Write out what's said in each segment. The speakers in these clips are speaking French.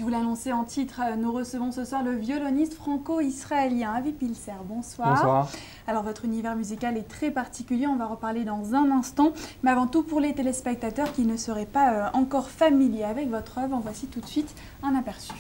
vous l'annoncez en titre, nous recevons ce soir le violoniste franco-israélien Avi Pilser. Bonsoir. Bonsoir. Alors votre univers musical est très particulier, on va reparler dans un instant. Mais avant tout, pour les téléspectateurs qui ne seraient pas encore familiers avec votre œuvre, en voici tout de suite un aperçu.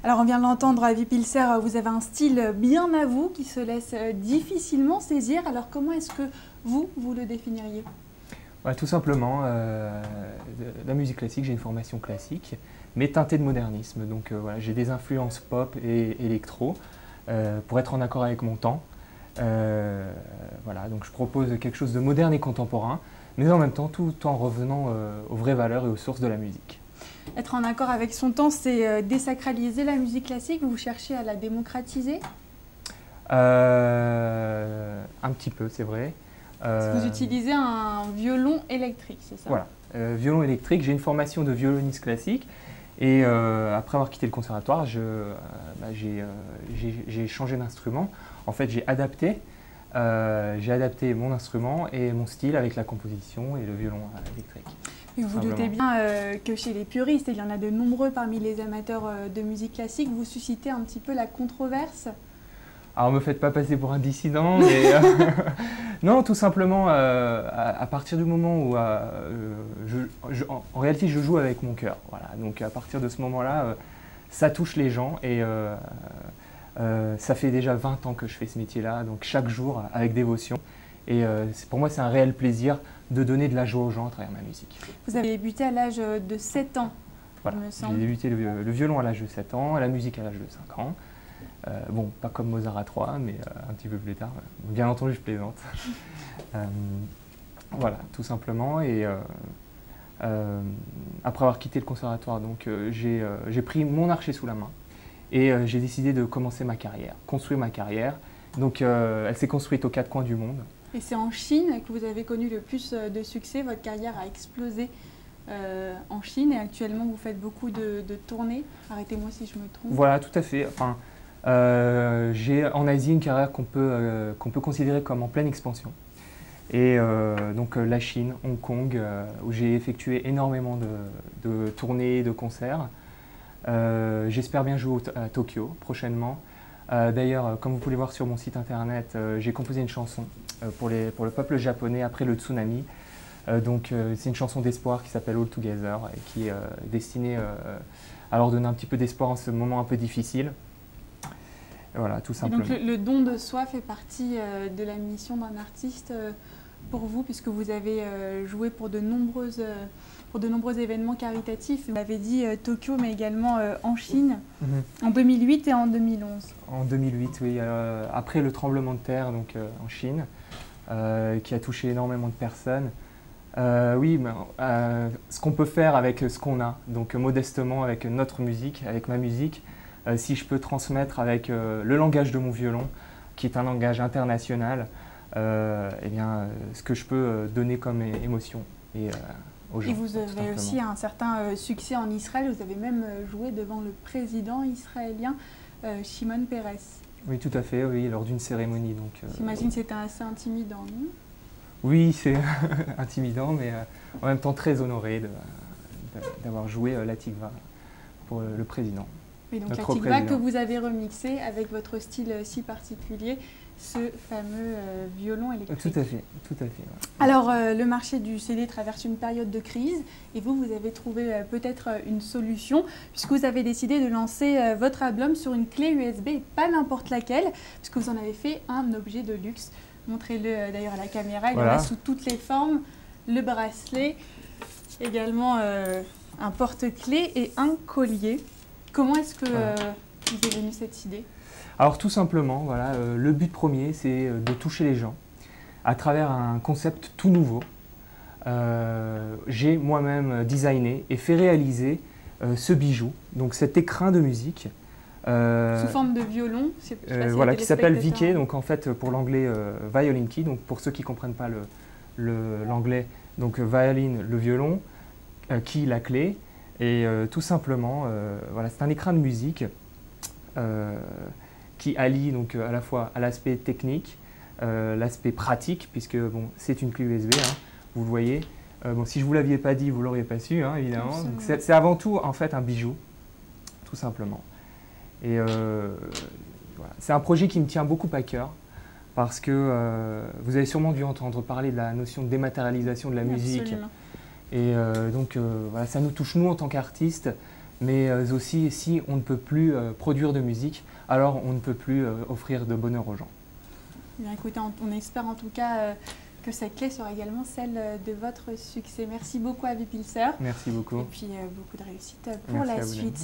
Alors on vient de l'entendre, Avi Pilser, vous avez un style bien à vous qui se laisse difficilement saisir. Alors comment est-ce que vous le définiriez? Tout simplement, la musique classique, j'ai une formation classique, mais teintée de modernisme. Donc voilà, j'ai des influences pop et électro pour être en accord avec mon temps. Voilà, donc je propose quelque chose de moderne et contemporain, mais en même temps tout en revenant aux vraies valeurs et aux sources de la musique. Être en accord avec son temps, c'est désacraliser la musique classique, vous cherchez à la démocratiser? Un petit peu, c'est vrai. Vous utilisez un violon électrique, c'est ça? Voilà, violon électrique, j'ai une formation de violoniste classique et après avoir quitté le conservatoire, j'ai changé d'instrument. En fait, j'ai adapté mon instrument et mon style avec la composition et le violon électrique. Et vous doutez bien que chez les puristes, et il y en a de nombreux parmi les amateurs de musique classique, vous suscitez un petit peu la controverse? Alors, ne me faites pas passer pour un dissident, mais non, tout simplement, à partir du moment où en réalité, je joue avec mon cœur. Voilà. Donc, à partir de ce moment-là, ça touche les gens et ça fait déjà 20 ans que je fais ce métier-là, donc chaque jour avec dévotion. Et pour moi, c'est un réel plaisir de donner de la joie aux gens à travers ma musique. Vous avez débuté à l'âge de 7 ans, voilà. il me semble. J'ai débuté le violon à l'âge de 7 ans, la musique à l'âge de 5 ans. Bon, pas comme Mozart à 3, mais un petit peu plus tard. Bien entendu, je plaisante. Voilà, tout simplement. Et après avoir quitté le conservatoire, donc j'ai pris mon archet sous la main et j'ai décidé de commencer ma carrière, construire ma carrière. Donc, elle s'est construite aux quatre coins du monde. Et c'est en Chine que vous avez connu le plus de succès. Votre carrière a explosé en Chine et actuellement vous faites beaucoup de tournées. Arrêtez-moi si je me trompe. Voilà, tout à fait. Enfin, j'ai en Asie une carrière qu'on peut considérer comme en pleine expansion. Et donc la Chine, Hong Kong, où j'ai effectué énormément de tournées, de concerts. J'espère bien jouer à Tokyo prochainement. D'ailleurs, comme vous pouvez voir sur mon site internet, j'ai composé une chanson pour le peuple japonais après le tsunami. Donc c'est une chanson d'espoir qui s'appelle All Together et qui est destinée à leur donner un petit peu d'espoir en ce moment un peu difficile. Et voilà, tout simplement. Et donc le don de soi fait partie de la mission d'un artiste pour vous, puisque vous avez joué pour de nombreux événements caritatifs. Vous avez dit Tokyo, mais également en Chine, en 2008 et en 2011. En 2008, oui, après le tremblement de terre donc, en Chine, qui a touché énormément de personnes. Oui, ce qu'on peut faire avec ce qu'on a, donc modestement avec notre musique, avec ma musique, si je peux transmettre avec le langage de mon violon, qui est un langage international, eh bien, ce que je peux donner comme émotion aux gens. Et vous avez aussi un certain succès en Israël, vous avez même joué devant le président israélien Shimon Peres. Oui, tout à fait, oui, lors d'une cérémonie. J'imagine que c'était assez intimidant, non? Oui, c'est intimidant, mais en même temps très honoré d'avoir joué la Tikva pour le président. Et donc la notre Tikva président. que vous avez remixée avec votre style si particulier, ce fameux violon électrique. Tout à fait, tout à fait. Ouais. Alors le marché du CD traverse une période de crise et vous avez trouvé peut-être une solution puisque vous avez décidé de lancer votre album sur une clé USB et pas n'importe laquelle puisque vous en avez fait un objet de luxe. Montrez-le d'ailleurs à la caméra, il y en a sous toutes les formes, le bracelet, également un porte-clés et un collier. Comment est-ce que vous est venue cette idée? Alors tout simplement, voilà, le but premier, c'est de toucher les gens à travers un concept tout nouveau. J'ai moi-même designé et fait réaliser ce bijou, donc cet écrin de musique. Sous forme de violon, voilà, qui s'appelle VK, donc en fait pour l'anglais violin key, donc pour ceux qui ne comprennent pas l'anglais, donc violin le violon, key la clé, et tout simplement, voilà, c'est un écrin de musique qui allie donc à la fois à l'aspect technique, l'aspect pratique, puisque bon, c'est une clé USB, hein, vous le voyez. Bon, si je ne vous l'aviez pas dit, vous ne l'auriez pas su, hein, évidemment. C'est avant tout en fait un bijou, tout simplement. Et voilà. C'est un projet qui me tient beaucoup à cœur, parce que vous avez sûrement dû entendre parler de la notion de dématérialisation de la musique. Absolument. Et donc voilà, ça nous touche nous en tant qu'artistes, mais aussi si on ne peut plus produire de musique, alors on ne peut plus offrir de bonheur aux gens. Bien, écoutez, on espère en tout cas que cette clé sera également celle de votre succès. Merci beaucoup à Vipilser. Merci beaucoup. Et puis beaucoup de réussite pour la suite.